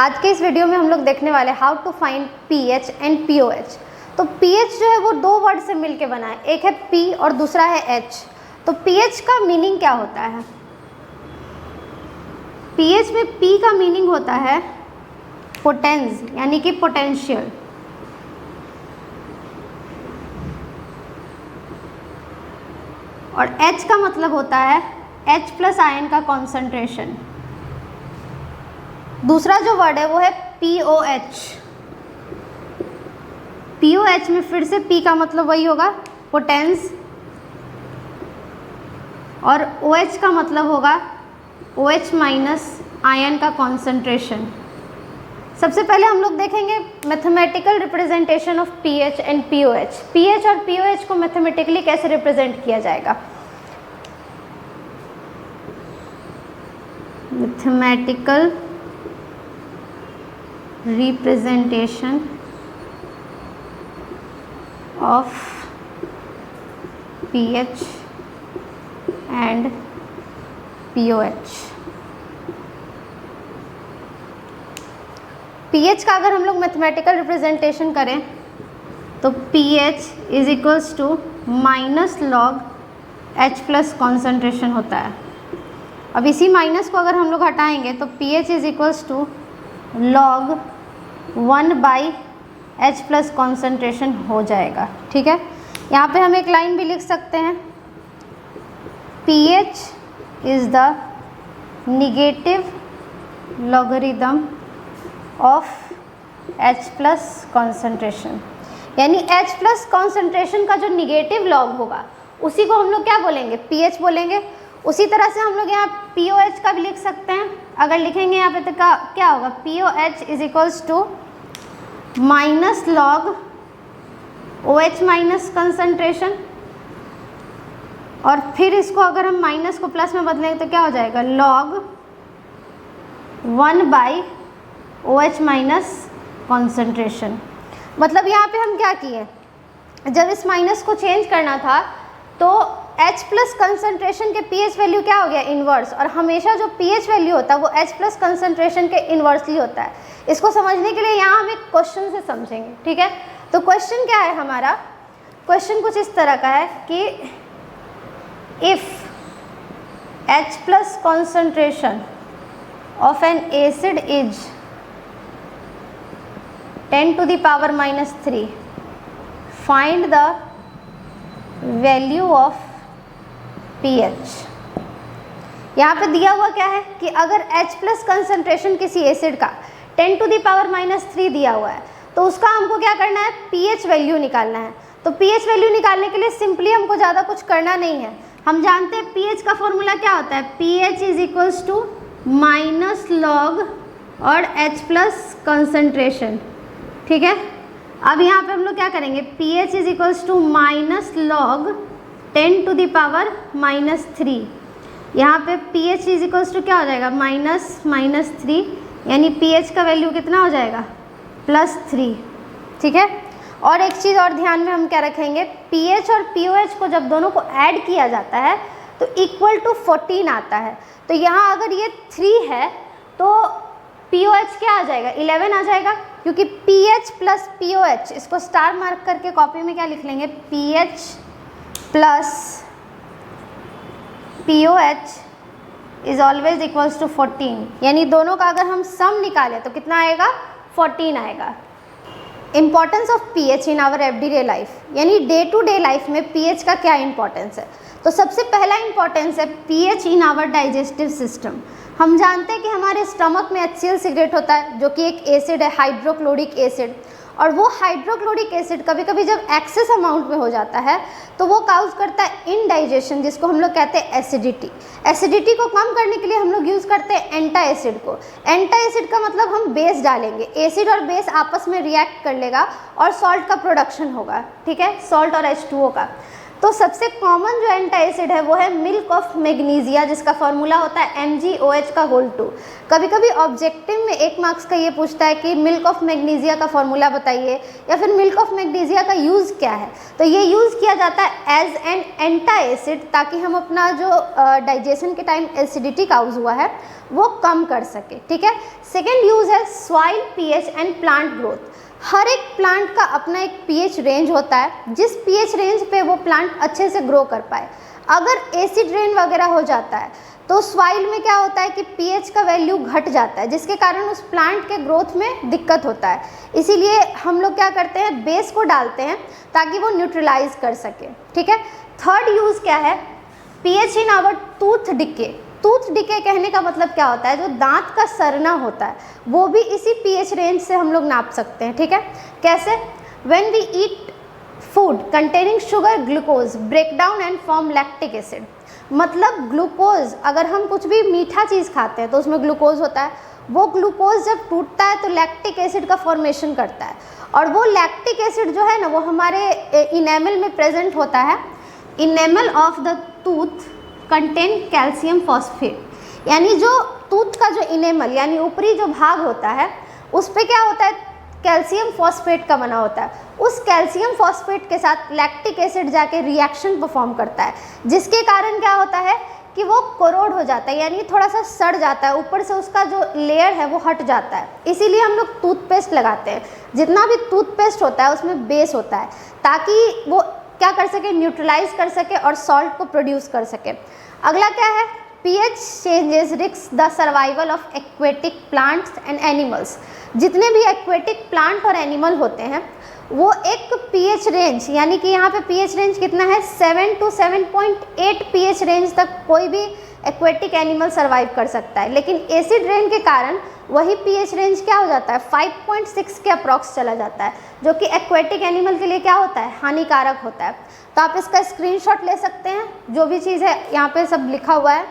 आज के इस वीडियो में हम लोग देखने वाले how to find pH and pOH. तो पीएच जो है वो दो वर्ड से मिलके बना है, एक है पी और दूसरा है एच। तो पीएच का मीनिंग क्या होता है? पीएच में पी का मीनिंग होता है पोटेंस, यानी कि पोटेंशियल, और एच का मतलब होता है एच प्लस आयन का कॉन्सेंट्रेशन। दूसरा जो वर्ड है वो है पीओएच। पीओएच में फिर से पी का मतलब वही होगा पोटेंस, और ओएच का मतलब होगा ओएच माइनस आयन का कॉन्सेंट्रेशन। सबसे पहले हम लोग देखेंगे mathematical representation of pH and pOH. PH और पीओएच को मैथमेटिकली कैसे रिप्रेजेंट किया जाएगा? Mathematical representation of pH and pOH. PH का अगर हम लोग मैथमेटिकल रिप्रेजेंटेशन करें तो pH is equals to minus log H plus concentration होता है। अब इसी माइनस को अगर हम लोग हटाएंगे तो pH is equals to log 1 by H plus concentration हो जाएगा। ठीक है, यहाँ पे हम एक लाइन भी लिख सकते हैं, pH is the negative logarithm of H plus concentration. यानी एच प्लस कॉन्सेंट्रेशन का जो निगेटिव लॉग होगा उसी को हम लोग क्या बोलेंगे? पीएच बोलेंगे। उसी तरह से हम लोग यहाँ पीओएच का भी लिख सकते हैं। अगर लिखेंगे यहाँ पे तो क्या होगा? POH is equals to minus log OH minus concentration, और फिर इसको अगर हम माइनस को प्लस में बदलेंगे तो क्या हो जाएगा? Log 1 by OH minus concentration. मतलब यहाँ पे हम क्या किए, जब इस माइनस को चेंज करना था तो H प्लस कंसंट्रेशन के pH वैल्यू क्या हो गया? इन्वर्स। और हमेशा जो pH वैल्यू होता है वो H प्लस कंसंट्रेशन के इन्वर्सली होता है। इसको समझने के लिए यहाँ हम एक क्वेश्चन से समझेंगे। ठीक है, तो क्वेश्चन क्या है हमारा? क्वेश्चन कुछ इस तरह का है कि if H plus concentration of N acid is 10 to the power minus 3, find the value of pH। यहाँ पे दिया हुआ क्या है कि अगर H प्लस कंसंट्रेशन किसी एसिड का 10 to the power minus 3 दिया हुआ है तो उसका हमको क्या करना है? pH वैल्यू निकालना है। तो pH वैल्यू निकालने के लिए सिंपली हमको ज़्यादा कुछ करना नहीं है। हम जानते हैं pH का फॉर्मूला क्या होता है? pH is equals to minus log और H प्लस कंसंट्रेशन। ठीक है, अब यहाँ पे हम लोग क्या करेंगे? pH is equals to minus log 10 to the power minus 3। यहाँ पे pH इज इक्वल्स टू क्या हो जाएगा? माइनस 3, यानी pH का वैल्यू कितना हो जाएगा? +3। ठीक है, और एक चीज़ और ध्यान में हम क्या रखेंगे, pH और pOH को जब दोनों को ऐड किया जाता है तो इक्वल टू 14 आता है। तो यहाँ अगर ये 3 है तो pOH क्या आ जाएगा? 11 आ जाएगा, क्योंकि pH प्लस pOH, इसको स्टार मार्क करके कॉपी में क्या लिख लेंगे? pH plus pOH is always equals to 14। यानी दोनों का अगर हम सम निकालें तो कितना आएगा? 14 आएगा। Importance of pH in our everyday life, यानी डे टू डे लाइफ में पीएच का क्या इंपॉर्टेंस है? तो सबसे पहला इंपॉर्टेंस है pH in our digestive system. हम जानते हैं कि हमारे स्टमक में HCl सिगरेट होता है जो कि एक एसिड है, हाइड्रोक्लोरिक एसिड, और वो हाइड्रोक्लोरिक एसिड कभी कभी जब एक्सेस अमाउंट में हो जाता है तो वो काउज करता है इनडाइजेशन, जिसको हम लोग कहते हैं एसिडिटी। एसिडिटी को कम करने के लिए हम लोग यूज़ करते हैं एंटा एसिड को। एंटा एसिड का मतलब हम बेस डालेंगे, एसिड और बेस आपस में रिएक्ट कर लेगा और सॉल्ट का प्रोडक्शन होगा। ठीक है, सॉल्ट और H2O का। तो सबसे कॉमन जो एंटा एसिड है वो है मिल्क ऑफ मैग्नीशिया, जिसका फॉर्मूला होता है MgOH2। कभी कभी ऑब्जेक्टिव में 1 मार्क्स का ये पूछता है कि मिल्क ऑफ मैग्नीशिया का फॉर्मूला बताइए, या फिर मिल्क ऑफ मैग्नीशिया का यूज़ क्या है। तो ये यूज़ किया जाता है एज एन एंटा एसिड, ताकि हम अपना जो डाइजेशन के टाइम एसिडिटी काउज हुआ है वो कम कर सके, ठीक है। सेकेंड यूज़ है soil pH and plant growth. हर एक प्लांट का अपना एक पीएच रेंज होता है, जिस पीएच रेंज पे वो प्लांट अच्छे से ग्रो कर पाए। अगर एसिड रेन वगैरह हो जाता है तो सॉइल में क्या होता है कि पीएच का वैल्यू घट जाता है, जिसके कारण उस प्लांट के ग्रोथ में दिक्कत होता है। इसीलिए हम लोग क्या करते हैं, बेस को डालते हैं ताकि वो न्यूट्रलाइज कर सके, ठीक है। थर्ड यूज़ क्या है, pH in our tooth decay. Tooth decay कहने का मतलब क्या होता है, जो दांत का सरना होता है वो भी इसी पीएच रेंज से हम लोग नाप सकते हैं, ठीक है। कैसे, when we eat food containing sugar glucose break down and form lactic acid. मतलब ग्लूकोज, अगर हम कुछ भी मीठा चीज़ खाते हैं तो उसमें ग्लूकोज होता है, वो ग्लूकोज जब टूटता है तो लैक्टिक एसिड का फॉर्मेशन करता है, और वो लैक्टिक एसिड जो है ना वो हमारे इनेमल में प्रेजेंट होता है। Enamel of the tooth contain calcium phosphate, यानी जो टूथ का जो इनेमल यानी ऊपरी जो भाग होता है उस पर क्या होता है, कैल्शियम फॉस्फेट का बना होता है। उस कैल्शियम फॉस्फेट के साथ लैक्टिक एसिड जाके रिएक्शन परफॉर्म करता है, जिसके कारण क्या होता है कि वो कोरोड हो जाता है, यानी थोड़ा सा सड़ जाता है, ऊपर से उसका जो लेयर है वो हट जाता है। इसीलिए हम लोग टूथपेस्ट लगाते हैं। जितना भी टूथपेस्ट होता है उसमें बेस होता है, ताकि वो क्या कर सके, न्यूट्रलाइज कर सके और सॉल्ट को प्रोड्यूस कर सके। अगला क्या है, pH changes risk the survival of aquatic plants and animals. जितने भी एक्वेटिक प्लांट और एनिमल होते हैं वो एक पीएच रेंज, यानी कि यहाँ पे पीएच रेंज कितना है, 7 to 7.8 पीएच रेंज तक कोई भी एक्वेटिक एनिमल सर्वाइव कर सकता है। लेकिन एसिड रेन के कारण वही पीएच रेंज क्या हो जाता है, 5.6 के अप्रॉक्स चला जाता है, जो कि एक्वेटिक एनिमल के लिए क्या होता है, हानिकारक होता है। तो आप इसका स्क्रीनशॉट ले सकते हैं, जो भी चीज़ है यहाँ पे सब लिखा हुआ है।